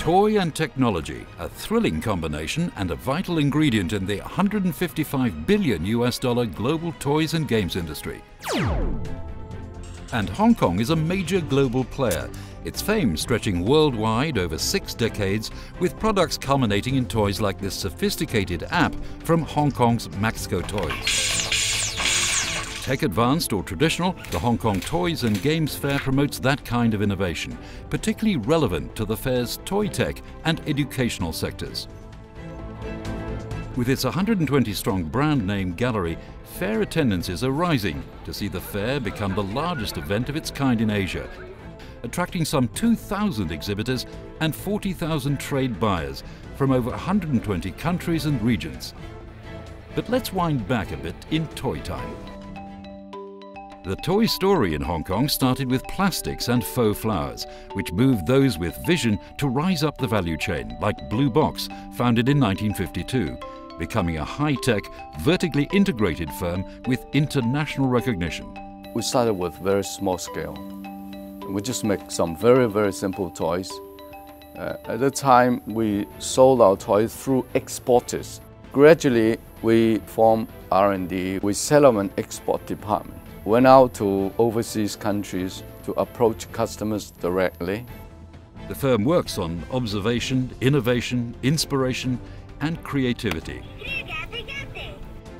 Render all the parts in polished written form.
Toy and technology, a thrilling combination and a vital ingredient in the $155 billion global toys and games industry. And Hong Kong is a major global player, its fame stretching worldwide over 6 decades, with products culminating in toys like this sophisticated app from Hong Kong's Maksco toys. Tech advanced or traditional, the Hong Kong Toys and Games Fair promotes that kind of innovation, particularly relevant to the fair's toy tech and educational sectors. With its 120-strong brand name gallery, fair attendances are rising to see the fair become the largest event of its kind in Asia, attracting some 2,000 exhibitors and 40,000 trade buyers from over 120 countries and regions. But let's wind back a bit in toy time. The toy story in Hong Kong started with plastics and faux flowers, which moved those with vision to rise up the value chain, like Blue Box, founded in 1952, becoming a high-tech, vertically integrated firm with international recognition. We started with very small scale. We just make some very, very simple toys. At the time, we sold our toys through exporters. Gradually, we formed R&D. We set up an export department. Went out to overseas countries to approach customers directly. The firm works on observation, innovation, inspiration, and creativity.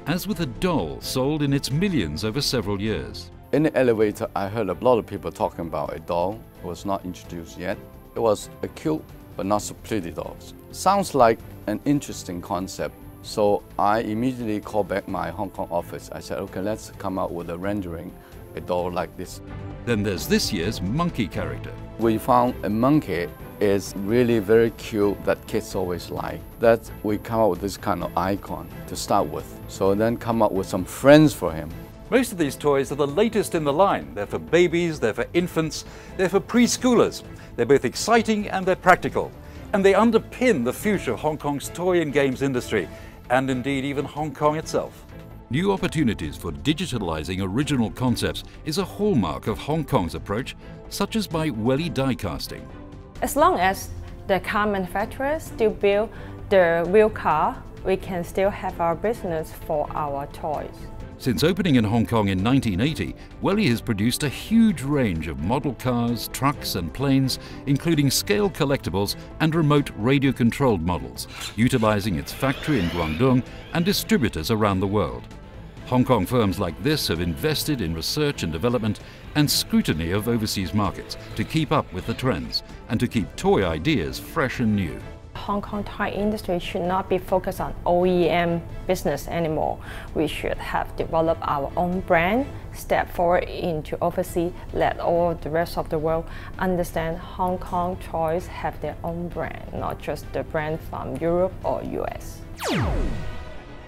As with a doll sold in its millions over several years. In the elevator, I heard a lot of people talking about a doll. It was not introduced yet. It was a cute but not so pretty doll. Sounds like an interesting concept. So I immediately called back my Hong Kong office. I said, okay, let's come out with a rendering, a doll like this. Then there's this year's monkey character. We found a monkey is really very cute that kids always like. That we come up with this kind of icon to start with. So then come up with some friends for him. Most of these toys are the latest in the line. They're for babies, they're for infants, they're for preschoolers. They're both exciting and they're practical. And they underpin the future of Hong Kong's toy and games industry, and indeed even Hong Kong itself. New opportunities for digitalizing original concepts is a hallmark of Hong Kong's approach, such as by Welly die casting. As long as the car manufacturers still build the real car, we can still have our business for our toys. Since opening in Hong Kong in 1980, Welly has produced a huge range of model cars, trucks and planes, including scale collectibles and remote radio-controlled models, utilizing its factory in Guangdong and distributors around the world. Hong Kong firms like this have invested in research and development and scrutiny of overseas markets to keep up with the trends and to keep toy ideas fresh and new. Hong Kong toy industry should not be focused on OEM business anymore. We should have developed our own brand, step forward into overseas, let all the rest of the world understand Hong Kong toys have their own brand, not just the brand from Europe or US.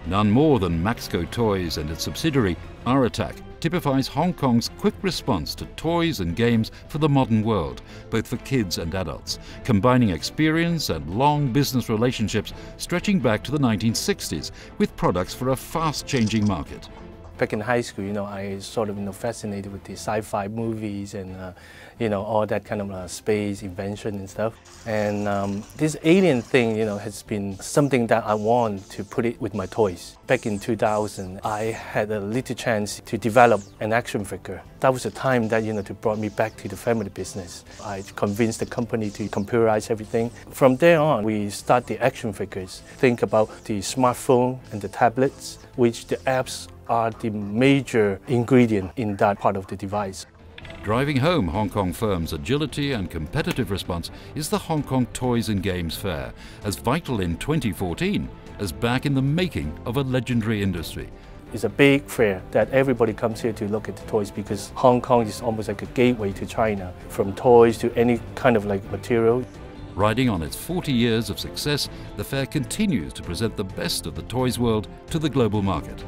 None more than Maksco Toys and its subsidiary, Attack, typifies Hong Kong's quick response to toys and games for the modern world, both for kids and adults, combining experience and long business relationships stretching back to the 1960s with products for a fast-changing market. Back in high school, I sort of, fascinated with the sci-fi movies and, all that kind of space invention and stuff. And this alien thing, has been something that I want to put it with my toys. Back in 2000, I had a little chance to develop an action figure. That was the time that, to brought me back to the family business. I convinced the company to computerize everything. From there on, we start the action figures. Think about the smartphone and the tablets, which the apps are the major ingredient in that part of the device. Driving home Hong Kong firms' agility and competitive response is the Hong Kong Toys and Games Fair, as vital in 2014 as back in the making of a legendary industry. It's a big fair that everybody comes here to look at the toys because Hong Kong is almost like a gateway to China, from toys to any kind of material. Riding on its 40 years of success, the fair continues to present the best of the toys world to the global market.